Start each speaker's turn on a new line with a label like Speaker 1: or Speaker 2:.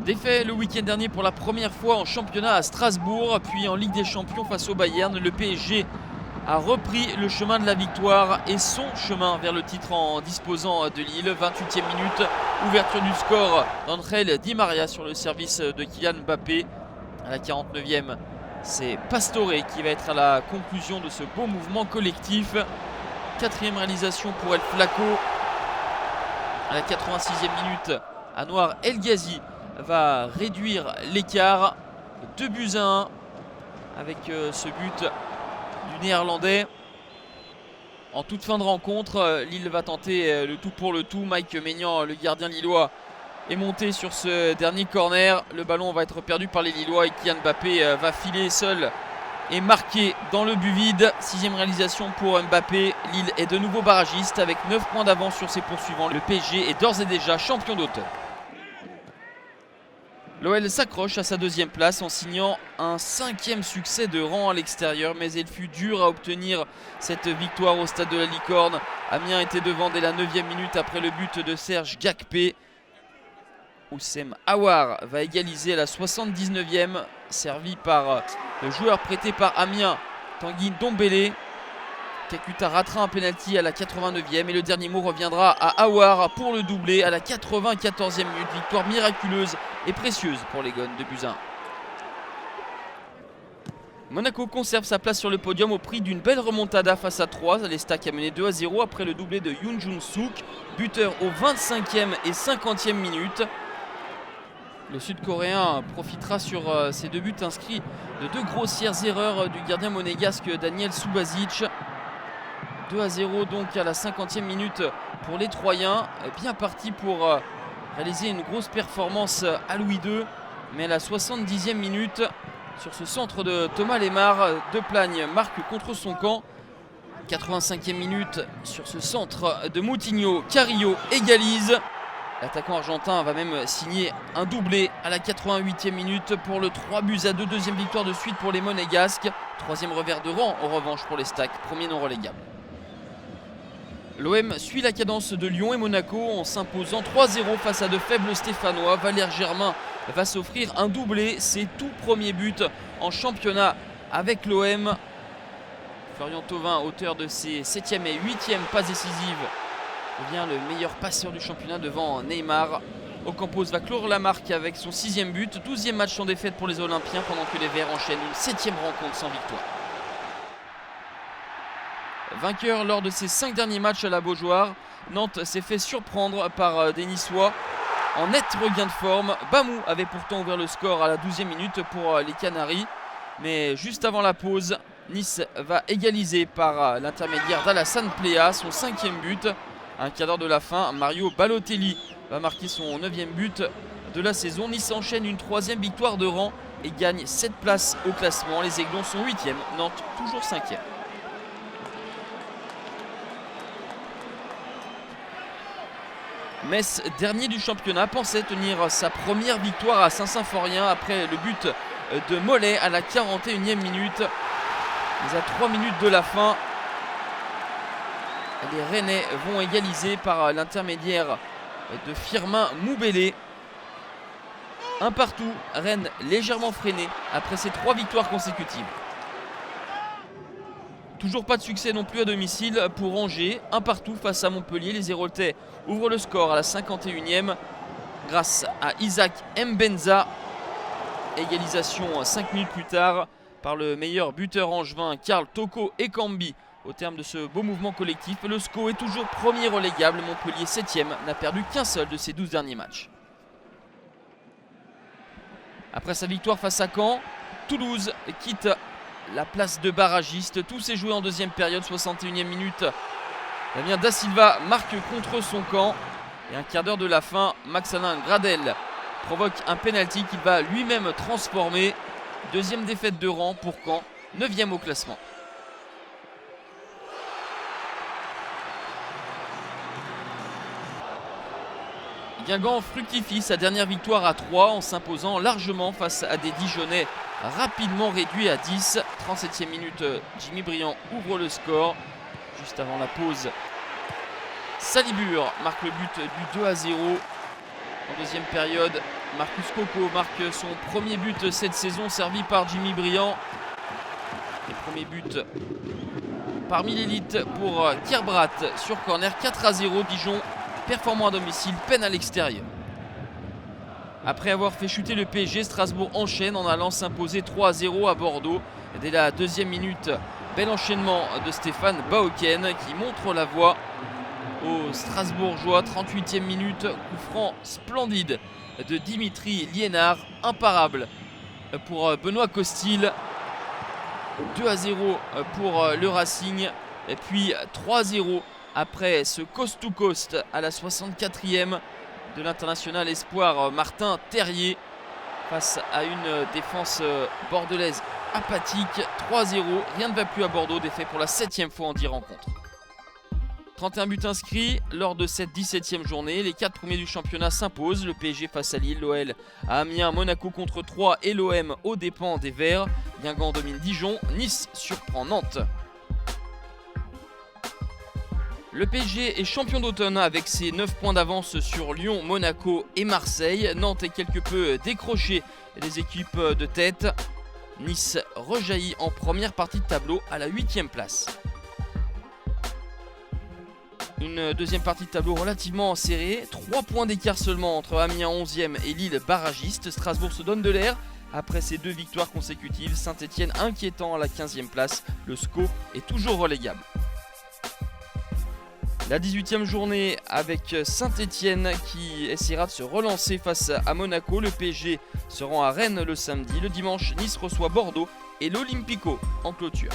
Speaker 1: Défait le week-end dernier pour la première fois en championnat à Strasbourg, puis en Ligue des Champions face au Bayern. Le PSG a repris le chemin de la victoire et son chemin vers le titre en disposant de Lille. 28e minute, ouverture du score d'Angel Di Maria sur le service de Kylian Mbappé. À la 49e, c'est Pastore qui va être à la conclusion de ce beau mouvement collectif. 4e réalisation pour El Flaco. À la 86e minute, Anouar El Ghazi va réduire l'écart. 2-1 avec ce but du Néerlandais. En toute fin de rencontre, Lille va tenter le tout pour le tout. Mike Maignan, le gardien lillois, est monté sur ce dernier corner. Le ballon va être perdu par les Lillois et Kylian Mbappé va filer seul et marquer dans le but vide. 6e réalisation pour Mbappé. Lille est de nouveau barragiste avec 9 points d'avance sur ses poursuivants. Le PSG est d'ores et déjà champion d'automne. L'OL s'accroche à sa 2e place en signant un 5e succès de rang à l'extérieur, mais il fut dur à obtenir cette victoire au stade de la Licorne. Amiens était devant dès la 9e minute après le but de Serge Gakpé. Oussem Aouar va égaliser à la 79e, servi par le joueur prêté par Amiens, Tanguy Ndombele. Kakuta ratera un pénalty à la 89e et le dernier mot reviendra à Aouar pour le doubler à la 94e minute. Victoire miraculeuse et précieuse pour les Gones de Buzyn. Monaco conserve sa place sur le podium au prix d'une belle remontada face à 3. L'Estac a mené 2-0 après le doublé de Yoon Jun Suk, buteur aux 25e et 50e minutes. Le Sud-Coréen profitera sur ses 2 buts inscrits de 2 grossières erreurs du gardien monégasque Daniel Subasic. 2-0 donc à la 50e minute pour les Troyens. Bien parti pour réaliser une grosse performance à Louis II. Mais à la 70e minute, sur ce centre de Thomas Lemar, Deplagne marque contre son camp. 85e minute, sur ce centre de Moutinho, Carrillo égalise. L'attaquant argentin va même signer un doublé à la 88e minute pour le 3-2. 2e victoire de suite pour les Monégasques. 3e revers de rang en revanche pour les Stacks, premier non relégable. L'OM suit la cadence de Lyon et Monaco en s'imposant 3-0 face à de faibles Stéphanois. Valère Germain va s'offrir un doublé, ses tout premiers buts en championnat avec l'OM. Florian Thauvin, auteur de ses 7e et 8e passes décisives, devient le meilleur passeur du championnat devant Neymar. Ocampos va clore la marque avec son 6e but. 12e match sans défaite pour les Olympiens pendant que les Verts enchaînent une 7e rencontre sans victoire. Vainqueur lors de ses 5 derniers matchs à la Beaujoire, Nantes s'est fait surprendre par des Niçois en net regain de forme. Bamou avait pourtant ouvert le score à la 12e minute pour les Canaries. Mais juste avant la pause, Nice va égaliser par l'intermédiaire d'Alassane Plea, son 5e but. À un quart d'heure de la fin, Mario Balotelli va marquer son 9e but de la saison. Nice enchaîne une 3e victoire de rang et gagne 7 places au classement. Les Aiglons sont 8e, Nantes toujours 5e. Metz, dernier du championnat, pensait tenir sa première victoire à Saint-Symphorien après le but de Mollet à la 41e minute. Mais à 3 minutes de la fin, les Rennais vont égaliser par l'intermédiaire de Firmin Moubélé. Un partout, Rennes légèrement freiné après ses 3 victoires consécutives. Toujours pas de succès non plus à domicile pour Angers. Un partout face à Montpellier. Les Héroltais ouvrent le score à la 51e grâce à Isaac Mbenza. Égalisation 5 minutes plus tard par le meilleur buteur angevin Karl Toko Ekambi. Au terme de ce beau mouvement collectif, le SCO est toujours premier relégable. Montpellier 7e n'a perdu qu'un seul de ses 12 derniers matchs. Après sa victoire face à Caen, Toulouse quitte la place de barragiste. Tout s'est joué en 2e période, 61e minute. Damien Da Silva marque contre son camp. Et un quart d'heure de la fin, Max-Alain Gradel provoque un penalty qu'il va lui-même transformer. 2e défaite de rang pour Caen, 9e au classement. Guingamp fructifie sa dernière victoire à 3 en s'imposant largement face à des Dijonnais rapidement réduits à 10. 37e minute, Jimmy Briand ouvre le score. Juste avant la pause, Salibur marque le but du 2-0. En 2e période, Marcus Coco marque son premier but cette saison, servi par Jimmy Briand. Le premier but parmi l'élite pour Kerbrat sur corner. 4-0, Dijon performant à domicile, peine à l'extérieur. Après avoir fait chuter le PSG, Strasbourg enchaîne en allant s'imposer 3-0 à Bordeaux. Dès la deuxième minute, bel enchaînement de Stéphane Bauken qui montre la voie aux Strasbourgeois. 38e minute, coup franc splendide de Dimitri Liénard, imparable pour Benoît Costil. 2-0 pour le Racing, et puis 3-0 après ce coast-to-coast à la 64e de l'international espoir Martin Terrier face à une défense bordelaise apathique. 3-0, rien ne va plus à Bordeaux, défait pour la 7e fois en 10 rencontres. 31 buts inscrits lors de cette 17e journée. Les 4 premiers du championnat s'imposent. Le PSG face à Lille, l'OL à Amiens, Monaco contre 3 et l'OM aux dépens des Verts. Guingamp domine Dijon, Nice surprend Nantes. Le PSG est champion d'automne avec ses 9 points d'avance sur Lyon, Monaco et Marseille. Nantes est quelque peu décroché des équipes de tête. Nice rejaillit en première partie de tableau à la 8e place. Une deuxième partie de tableau relativement serrée. 3 points d'écart seulement entre Amiens 11e et Lille barragiste. Strasbourg se donne de l'air après ses 2 victoires consécutives. Saint-Etienne inquiétant à la 15e place. Le SCO est toujours relégable. La 18e journée avec Saint-Etienne qui essaiera de se relancer face à Monaco. Le PSG se rend à Rennes le samedi. Le dimanche, Nice reçoit Bordeaux et l'Olympico en clôture.